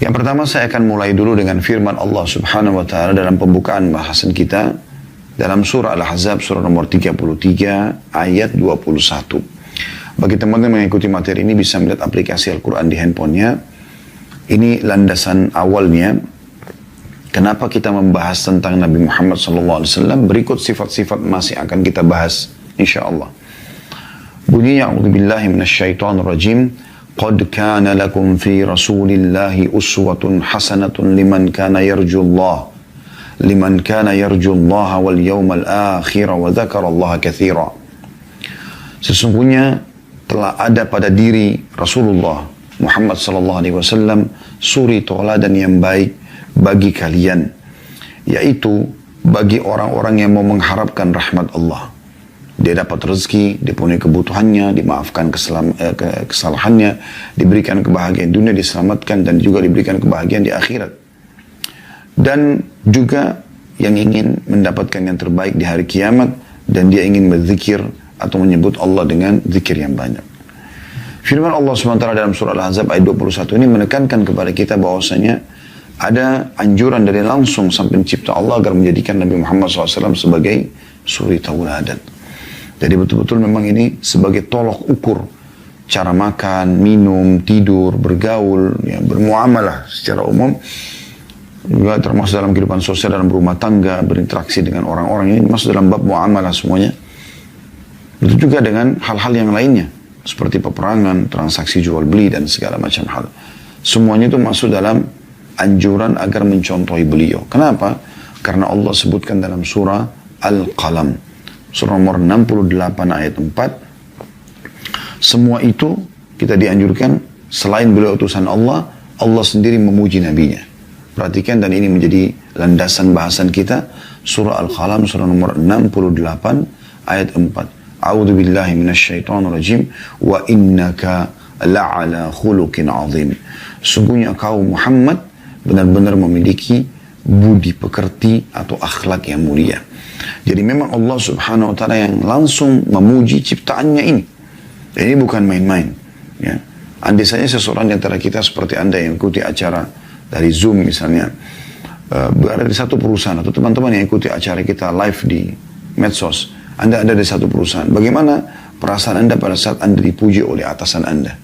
Yang pertama saya akan mulai dulu dengan firman Allah Subhanahu wa taala dalam pembukaan bahasan kita dalam surah Al-Ahzab surah nomor 33 ayat 21. Bagi teman-teman yang mengikuti materi ini bisa melihat aplikasi Al-Quran di handphonenya. Ini landasan awalnya. Kenapa kita membahas tentang Nabi Muhammad SAW? Berikut sifat-sifat masih akan kita bahas insyaallah. Bunyinya a'udzubillahi minasyaitonirrajim. Qad kana lakum fi rasulillahi uswatun hasanatun liman kana yarjullaha wal yawmal akhir wa dzakarallaha katsira. Sesungguhnya telah ada pada diri Rasulullah Muhammad sallallahu alaihi wasallam suri tauladan yang baik bagi kalian, yaitu bagi orang-orang yang mau mengharapkan rahmat Allah. Dia dapat rezeki, dipenuhi kebutuhannya, dimaafkan kesalahannya, diberikan kebahagiaan dunia, diselamatkan, dan juga diberikan kebahagiaan di akhirat. Dan juga yang ingin mendapatkan yang terbaik di hari kiamat, dan dia ingin berzikir atau menyebut Allah dengan zikir yang banyak. Firman Allah SWT dalam surah Al-Ahzab ayat 21 ini menekankan kepada kita bahwasanya ada anjuran dari langsung sampai pencipta Allah agar menjadikan Nabi Muhammad SAW sebagai suri tauladan. Jadi betul-betul memang ini sebagai tolok ukur cara makan, minum, tidur, bergaul, ya, bermuamalah secara umum. Juga termasuk dalam kehidupan sosial, dalam rumah tangga, berinteraksi dengan orang-orang ini masuk dalam bab muamalah semuanya. Itu juga dengan hal-hal yang lainnya seperti peperangan, transaksi jual beli dan segala macam hal. Semuanya itu masuk dalam anjuran agar mencontohi beliau. Kenapa? Karena Allah sebutkan dalam surah Al-Qalam surah nomor 68 ayat 4. Semua itu kita dianjurkan selain beliau utusan Allah, Allah sendiri memuji nabinya. Perhatikan, dan ini menjadi landasan bahasan kita. Surah Al-Qalam surah nomor 68 ayat 4. A'udzu billahi minasyaitonir rajim wa innaka la'ala khuluqin 'azim. Sungguhnya kau Muhammad benar-benar memiliki budi pekerti atau akhlak yang mulia. Jadi memang Allah Subhanahu wa taala yang langsung memuji ciptaannya ini. Dan ini bukan main-main, ya. Andai saja seseorang di antara kita seperti Anda yang ikuti acara dari Zoom misalnya, berada di satu perusahaan, atau teman-teman yang ikuti acara kita live di medsos, Anda ada di satu perusahaan. Bagaimana perasaan Anda pada saat Anda dipuji oleh atasan Anda?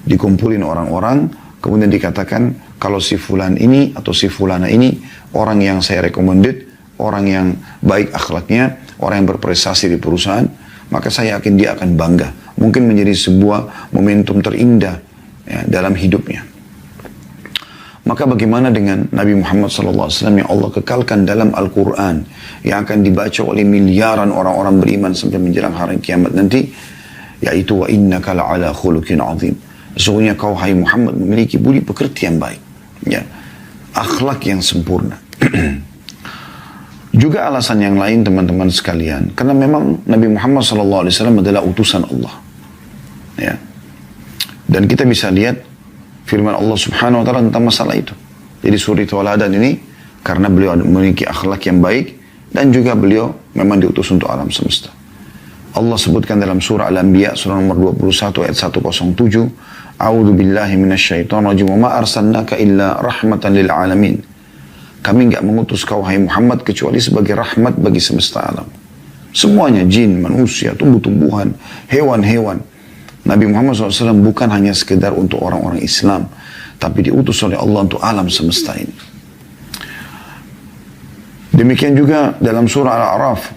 Dikumpulin orang-orang, kemudian dikatakan kalau si fulan ini atau si fulana ini orang yang saya recommended, orang yang baik akhlaknya, orang yang berprestasi di perusahaan, maka saya yakin dia akan bangga. Mungkin menjadi sebuah momentum terindah, ya, dalam hidupnya. Maka bagaimana dengan Nabi Muhammad SAW yang Allah kekalkan dalam Al-Quran, yang akan dibaca oleh miliaran orang-orang beriman sampai menjelang hari kiamat nanti, yaitu wa innaka la'ala khuluqin 'azim. Sesungguhnya kau hai Muhammad memiliki budi pekerti yang baik, ya, akhlak yang sempurna. Juga alasan yang lain teman-teman sekalian, karena memang Nabi Muhammad SAW adalah utusan Allah, ya. Dan kita bisa lihat firman Allah Subhanahu wa taala tentang masalah itu. Jadi suri tauladan ini karena beliau memiliki akhlak yang baik dan juga beliau memang diutus untuk alam semesta. Allah sebutkan dalam surah Al-Anbiya surah nomor 21 ayat 107, A'udzu billahi minasyaitonir rajim wa ma arsalnaka illa rahmatan lil alamin. Kami enggak mengutus kau hai Muhammad kecuali sebagai rahmat bagi semesta alam. Semuanya, jin, manusia, tumbuh-tumbuhan, hewan-hewan. Nabi Muhammad SAW bukan hanya sekedar untuk orang-orang Islam, tapi diutus oleh Allah untuk alam semesta ini. Demikian juga dalam surah Al-A'raf,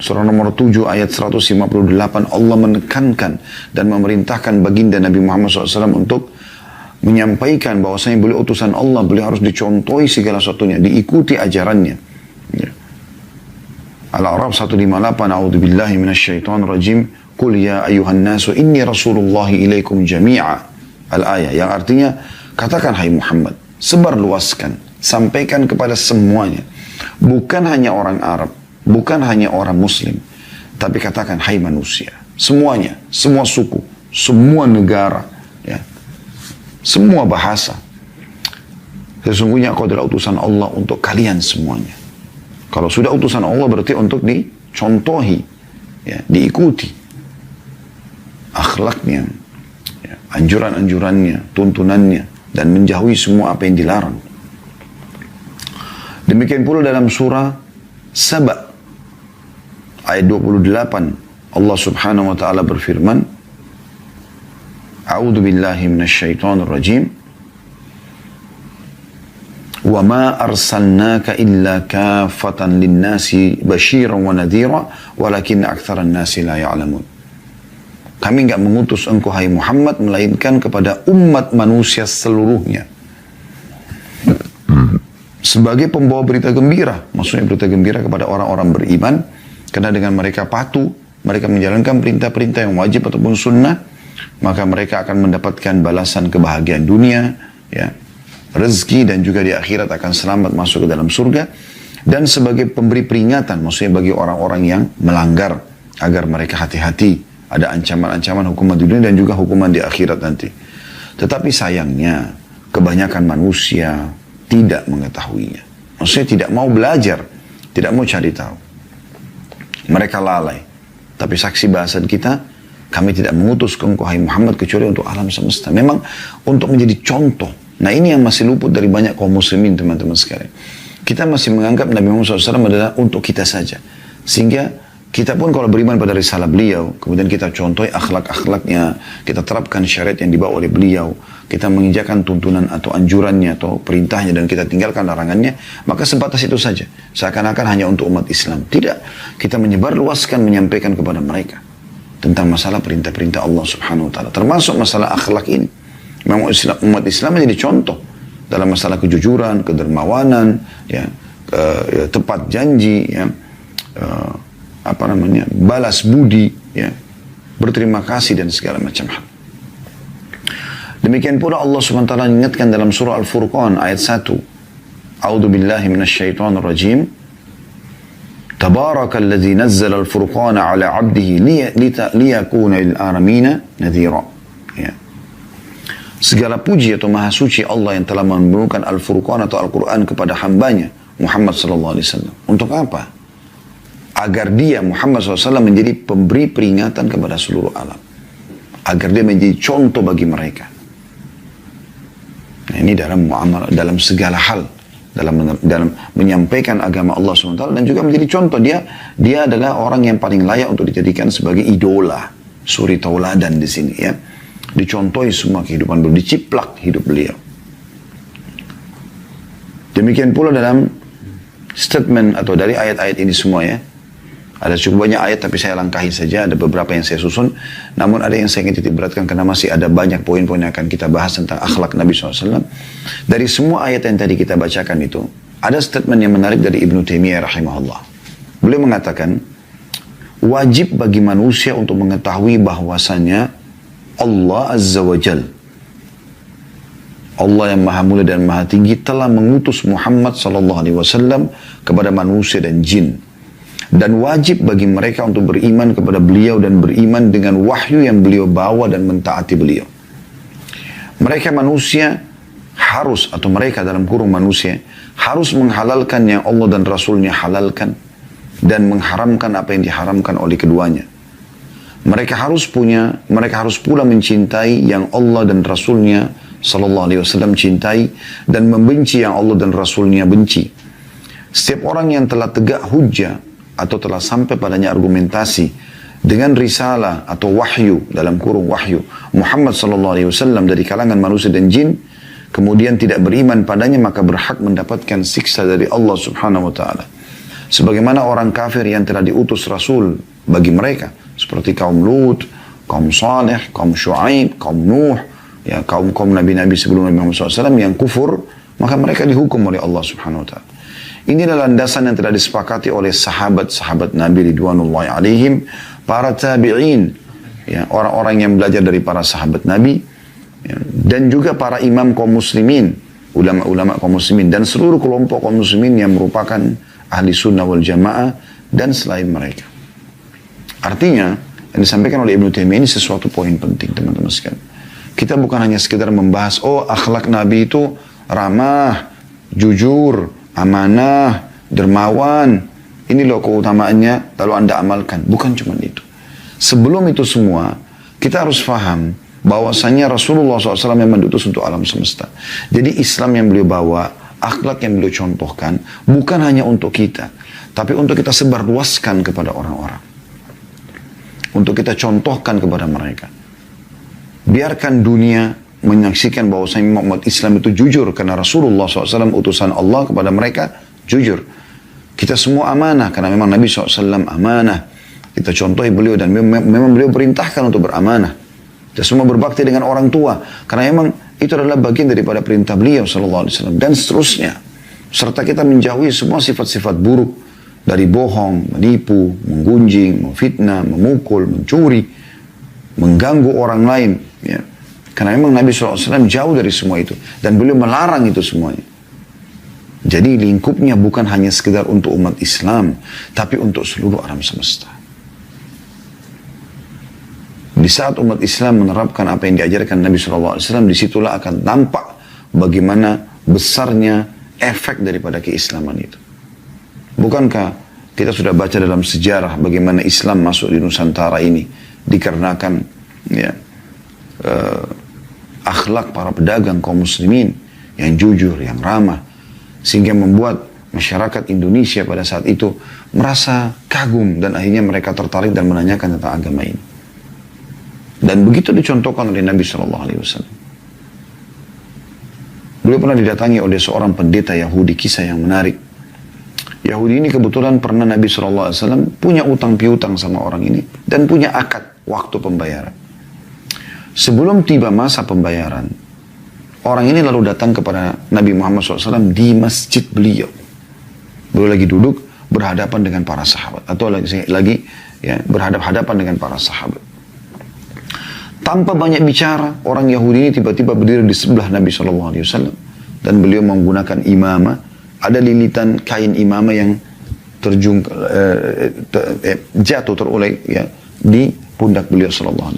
surah nomor 7 ayat 158, Allah menekankan dan memerintahkan baginda Nabi Muhammad SAW untuk menyampaikan bahwasanya beliau utusan Allah, beliau harus dicontohi segala sesuatunya, diikuti ajarannya. Ya. Al-A'raf 158, A'udzubillahi minasyaitonirrajim, Qul ya ayuhan nasu inni rasulullahi ilaikum jami'a. Al-ayah, yang artinya, katakan hai Muhammad, sebar luaskan, sampaikan kepada semuanya. Bukan hanya orang Arab, bukan hanya orang Muslim, tapi katakan hai manusia, semuanya, semua suku, semua negara, ya, semua bahasa. Sesungguhnya kau adalah utusan Allah untuk kalian semuanya. Kalau sudah utusan Allah berarti untuk dicontohi, ya, diikuti akhlaknya, ya, anjuran-anjurannya, tuntunannya, dan menjauhi semua apa yang dilarang. Demikian pula dalam surah Saba ayat 28 Allah Subhanahu wa taala berfirman, A'udzu billahi minasyaitonir rajim. Wa ma arsalnaka illa kaffatan lin-nasi basyiran wa nadhira walakin aktsaran nasi la ya'lamun. Kami enggak mengutus engkau hai Muhammad melainkan kepada umat manusia seluruhnya sebagai pembawa berita gembira, maksudnya berita gembira kepada orang-orang beriman, karena dengan mereka patuh, mereka menjalankan perintah-perintah yang wajib ataupun sunnah, maka mereka akan mendapatkan balasan kebahagiaan dunia, ya, rezeki, dan juga di akhirat akan selamat masuk ke dalam surga. Dan sebagai pemberi peringatan, maksudnya bagi orang-orang yang melanggar, agar mereka hati-hati, ada ancaman-ancaman hukuman di dunia dan juga hukuman di akhirat nanti. Tetapi sayangnya kebanyakan manusia tidak mengetahuinya, maksudnya tidak mau belajar, tidak mau cari tahu. Mereka lalai. Tapi saksi bahasan kita, kami tidak mengutus engkau hai Muhammad kecuali untuk alam semesta. Memang untuk menjadi contoh. Nah, ini yang masih luput dari banyak kaum muslimin, teman-teman sekalian. Kita masih menganggap Nabi Muhammad SAW adalah untuk kita saja. Sehingga kita pun kalau beriman pada risalah beliau, kemudian kita contohi akhlak-akhlaknya, kita terapkan syariat yang dibawa oleh beliau, kita menginjakan tuntunan atau anjurannya atau perintahnya dan kita tinggalkan larangannya, maka sebatas itu saja. Seakan-akan hanya untuk umat Islam. Tidak. Kita menyebarluaskan, menyampaikan kepada mereka tentang masalah perintah-perintah Allah Subhanahu wa taala, termasuk masalah akhlak ini. Memang umat Islam menjadi contoh dalam masalah kejujuran, kedermawanan, ya, tepat janji, ya, balas budi, ya, berterima kasih dan segala macam hal. Demikian pula Allah Subhanahu wa taala ingatkan dalam surah Al-Furqan ayat 1. A'udzu billahi minasyaitonir rajim. Tabarakalladzi nazzala al-furqana 'ala 'abdihi liyakuna lil alamina nadhira. Ya. Segala puji atau maha suci Allah yang telah menurunkan Al-Furqan atau Al-Quran kepada hambanya Muhammad sallallahu alaihi wasallam. Untuk apa? Agar dia Muhammad SAW menjadi pemberi peringatan kepada seluruh alam. Agar dia menjadi contoh bagi mereka. Nah, ini dalam muamalah, dalam segala hal, dalam menyampaikan agama Allah SWT dan juga menjadi contoh. Dia adalah orang yang paling layak untuk dijadikan sebagai idola, suri tauladan di sini, ya. Dicontohi semua kehidupan beliau, diciplak hidup beliau. Demikian pula dalam statement atau dari ayat-ayat ini semua, ya. Ada cukup banyak ayat tapi saya langkahi saja, ada beberapa yang saya susun. Namun ada yang saya ingin titik beratkan karena masih ada banyak poin-poin yang akan kita bahas tentang akhlak Nabi SAW. Dari semua ayat yang tadi kita bacakan itu, ada statement yang menarik dari Ibnu Taimiyah rahimahullah. Beliau mengatakan, wajib bagi manusia untuk mengetahui bahwasanya Allah Azza wa Jal, Allah yang maha mulia dan maha tinggi telah mengutus Muhammad SAW kepada manusia dan jin. Dan wajib bagi mereka untuk beriman kepada beliau dan beriman dengan wahyu yang beliau bawa dan mentaati beliau. Mereka manusia harus, atau mereka dalam kurung manusia, harus menghalalkan yang Allah dan Rasulnya halalkan dan mengharamkan apa yang diharamkan oleh keduanya. Mereka harus pula mencintai yang Allah dan Rasulnya Sallallahu Alaihi Wasallam cintai dan membenci yang Allah dan Rasulnya benci. Setiap orang yang telah tegak hujjah atau telah sampai padanya argumentasi dengan risalah atau wahyu, dalam kurung wahyu, Muhammad Sallallahu Alaihi Wasallam dari kalangan manusia dan jin, kemudian tidak beriman padanya, maka berhak mendapatkan siksa dari Allah Subhanahu Wa Taala. Sebagaimana orang kafir yang telah diutus Rasul bagi mereka, seperti kaum Lut, kaum Saleh, kaum Shu'aib, kaum Nuh, ya, kaum nabi-nabi sebelum Nabi Muhammad SAW yang kufur, maka mereka dihukum oleh Allah Subhanahu Wa Taala. Inilah landasan yang telah disepakati oleh sahabat-sahabat Nabi Ridwanullahi alaihim, para tabi'in, ya, orang-orang yang belajar dari para sahabat Nabi, ya, dan juga para imam kaum muslimin, ulama-ulama kaum muslimin, dan seluruh kelompok kaum muslimin yang merupakan ahli sunnah wal jamaah dan selain mereka. Artinya, yang disampaikan oleh Ibnu Taimiyah ini sesuatu poin penting, teman-teman sekalian. Kita bukan hanya sekedar membahas, oh akhlak Nabi itu ramah, jujur, amanah, dermawan. Ini loh keutamaannya, lalu Anda amalkan. Bukan cuma itu. Sebelum itu semua, kita harus paham bahwasanya Rasulullah SAW memang diutus untuk alam semesta. Jadi Islam yang beliau bawa, akhlak yang beliau contohkan, bukan hanya untuk kita, tapi untuk kita sebarluaskan kepada orang-orang. Untuk kita contohkan kepada mereka. Biarkan dunia menyaksikan bahwasanya umat Islam itu jujur, karena Rasulullah SAW utusan Allah kepada mereka jujur. Kita semua amanah, karena memang Nabi SAW amanah. Kita contohi beliau dan memang beliau perintahkan untuk beramanah. Kita semua berbakti dengan orang tua, karena memang itu adalah bagian daripada perintah beliau SAW, dan seterusnya. Serta kita menjauhi semua sifat-sifat buruk, dari bohong, menipu, menggunjing, memfitnah, memukul, mencuri, mengganggu orang lain. Ya. Karena memang Nabi SAW jauh dari semua itu, dan beliau melarang itu semuanya. Jadi lingkupnya bukan hanya sekedar untuk umat Islam, tapi untuk seluruh alam semesta. Di saat umat Islam menerapkan apa yang diajarkan Nabi SAW, disitulah akan nampak bagaimana besarnya efek daripada keislaman itu. Bukankah kita sudah baca dalam sejarah bagaimana Islam masuk di Nusantara ini dikarenakan ya, akhlak para pedagang kaum muslimin yang jujur, yang ramah, sehingga membuat masyarakat Indonesia pada saat itu merasa kagum dan akhirnya mereka tertarik dan menanyakan tentang agama ini. Dan begitu dicontohkan oleh Nabi SAW. Beliau pernah didatangi oleh seorang pendeta Yahudi, kisah yang menarik. Yahudi ini kebetulan pernah Nabi SAW punya utang piutang sama orang ini, dan punya akad waktu pembayaran. Sebelum tiba masa pembayaran, orang ini lalu datang kepada Nabi Muhammad SAW di masjid beliau. Beliau lagi duduk berhadapan dengan para sahabat, atau lagi ya, berhadap-hadapan dengan para sahabat. Tanpa banyak bicara, orang Yahudi ini tiba-tiba berdiri di sebelah Nabi SAW. Dan beliau menggunakan imamah. Ada lilitan kain imamah yang jatuh terulai ya, di pundak beliau SAW.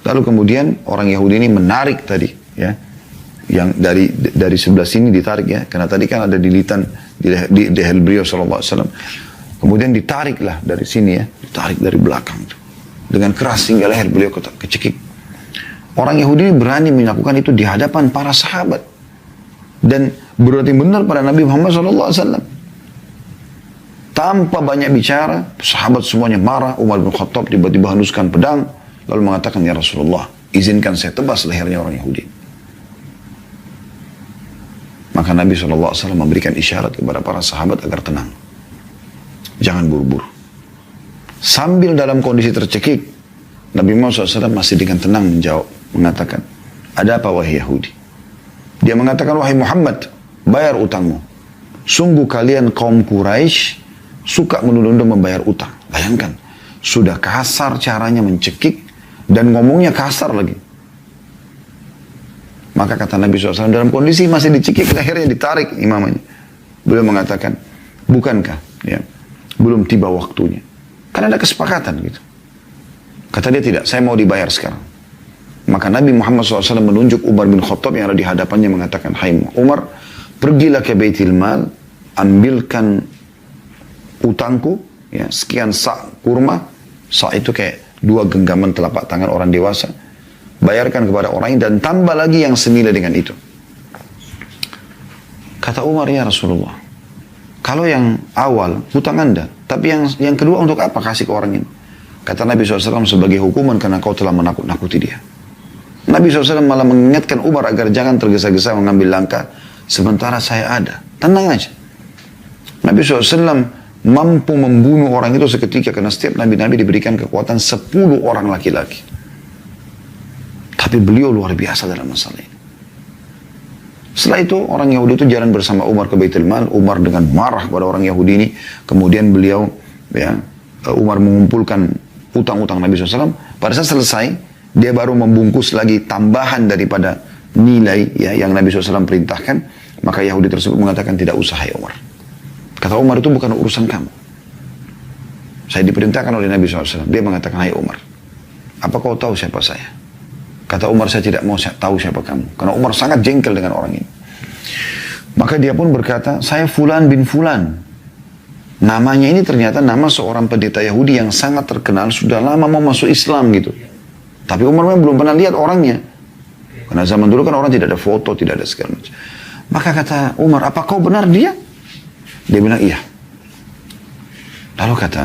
Lalu kemudian orang Yahudi ini menarik tadi, ya, yang dari sebelah sini ditarik ya, karena tadi kan ada lilitan di leher beliau SAW. Kemudian ditariklah dari sini ya, ditarik dari belakang itu. Dengan keras hingga leher beliau kecekik. Orang Yahudi ini berani melakukan itu di hadapan para sahabat. Dan berarti benar pada Nabi Muhammad SAW. Tanpa banyak bicara, sahabat semuanya marah. Umar bin Khattab tiba-tiba henuskan pedang. Lalu mengatakan, ya Rasulullah, izinkan saya tebas lehernya orang Yahudi. Maka Nabi SAW memberikan isyarat kepada para sahabat agar tenang. Jangan buru-buru. Sambil dalam kondisi tercekik, Nabi Muhammad SAW masih dengan tenang menjawab, mengatakan, ada apa wahai Yahudi? Dia mengatakan, wahai Muhammad, bayar utangmu. Sungguh kalian kaum Quraisy suka menunda-nunda membayar utang. Bayangkan, sudah kasar caranya mencekik, dan ngomongnya kasar lagi. Maka kata Nabi SAW, dalam kondisi masih dicekik, akhirnya ditarik imamanya. Beliau mengatakan, bukankah ya, belum tiba waktunya? Karena ada kesepakatan gitu. Kata dia tidak, saya mau dibayar sekarang. Maka Nabi Muhammad SAW menunjuk Umar bin Khattab yang ada di hadapannya mengatakan, hai Umar, pergilah ke Baitul Mal, ambilkan utangku, ya, sekian sa' kurma. Sa' itu kayak 2 genggaman telapak tangan orang dewasa. Bayarkan kepada orang ini dan tambah lagi yang senilai dengan itu. Kata Umar, ya Rasulullah, kalau yang awal hutang Anda, tapi yang kedua untuk apa kasih ke orang ini? Kata Nabi SAW, sebagai hukuman karena kau telah menakut-nakuti dia. Nabi SAW malah mengingatkan Umar agar jangan tergesa-gesa mengambil langkah, sementara saya ada. Tenang aja. Nabi SAW mampu membunuh orang itu seketika, karena setiap nabi-nabi diberikan kekuatan 10 orang laki-laki. Tapi beliau luar biasa dalam masalah ini. Setelah itu orang Yahudi itu jalan bersama Umar ke Baitul Mal. Umar dengan marah pada orang Yahudi ini. Kemudian beliau, ya, Umar mengumpulkan utang-utang Nabi SAW. Pada saat selesai, dia baru membungkus lagi tambahan daripada nilai ya, yang Nabi SAW perintahkan. Maka Yahudi tersebut mengatakan, tidak usah hai Umar. Kata Umar, itu bukan urusan kamu. Saya diperintahkan oleh Nabi SAW. Dia mengatakan, hai Umar, apa kau tahu siapa saya? Kata Umar, saya tidak mau tahu siapa kamu. Karena Umar sangat jengkel dengan orang ini. Maka dia pun berkata, saya Fulan bin Fulan. Namanya ini ternyata nama seorang pendeta Yahudi yang sangat terkenal, sudah lama mau masuk Islam gitu. Tapi Umar memang belum pernah lihat orangnya. Karena zaman dulu kan orang tidak ada foto, tidak ada segala macam. Maka kata Umar, apa kau benar dia? Dia bilang iya. Lalu kata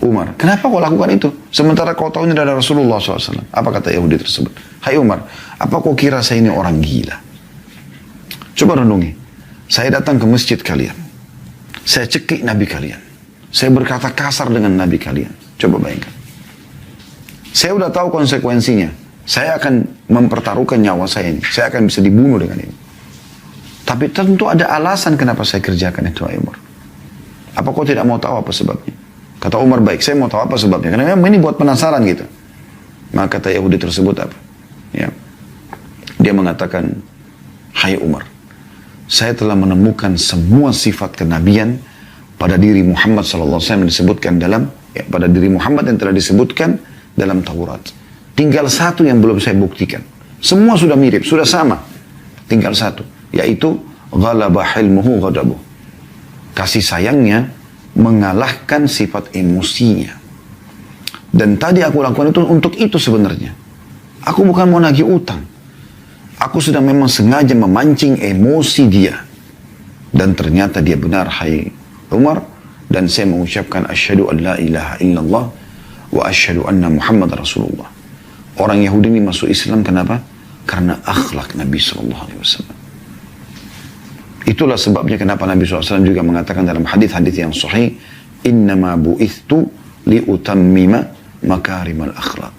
Umar, kenapa kau lakukan itu? Sementara kau tahu ini adalah Rasulullah SAW. Apa kata Yahudi tersebut? Hai Umar, apa kau kira saya ini orang gila? Coba renungi. Saya datang ke masjid kalian. Saya cekik Nabi kalian. Saya berkata kasar dengan Nabi kalian. Coba bayangkan. Saya udah tahu konsekuensinya. Saya akan mempertaruhkan nyawa saya ini. Saya akan bisa dibunuh dengan ini. Tapi tentu ada alasan kenapa saya kerjakan itu, Umar. Apa kau tidak mau tahu apa sebabnya? Kata Umar, baik, saya mau tahu apa sebabnya. Karena memang ini buat penasaran gitu. Maka kata Yahudi tersebut apa? Ya. Dia mengatakan, hai Umar, saya telah menemukan semua sifat kenabian pada diri Muhammad SAW yang disebutkan dalam, ya, pada diri Muhammad yang telah disebutkan dalam Taurat. Tinggal satu yang belum saya buktikan. Semua sudah mirip, sudah sama. Tinggal satu, yaitu ghalaba hilmuhu ghadabuh. Kasih sayangnya mengalahkan sifat emosinya. Dan tadi aku lakukan itu untuk itu sebenarnya. Aku bukan mau nagih utang. Aku sudah memang sengaja memancing emosi dia. Dan ternyata dia benar, hai Umar. Dan saya mengucapkan asyhadu an la ilaha illallah wa asyhadu anna Muhammad Rasulullah. Orang Yahudi ini masuk Islam kenapa? Karena akhlak Nabi SAW. Itulah sebabnya kenapa Nabi SAW juga mengatakan dalam hadis-hadis yang sahih, innama bu'ithtu liutammima makarimal akhlak.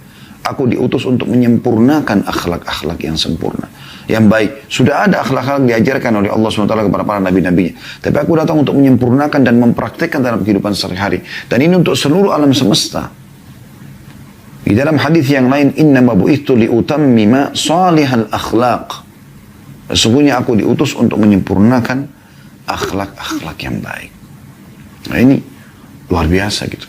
Aku diutus untuk menyempurnakan akhlak-akhlak yang sempurna, yang baik. Sudah ada akhlak-akhlak diajarkan oleh Allah SWT kepada para nabi-nabinya. Tapi aku datang untuk menyempurnakan dan mempraktekkan dalam kehidupan sehari-hari. Dan ini untuk seluruh alam semesta. Di dalam hadis yang lain, innama bu'ithtu liutammima salihal akhlaq. Sesungguhnya aku diutus untuk menyempurnakan akhlak-akhlak yang baik. Nah ini luar biasa gitu.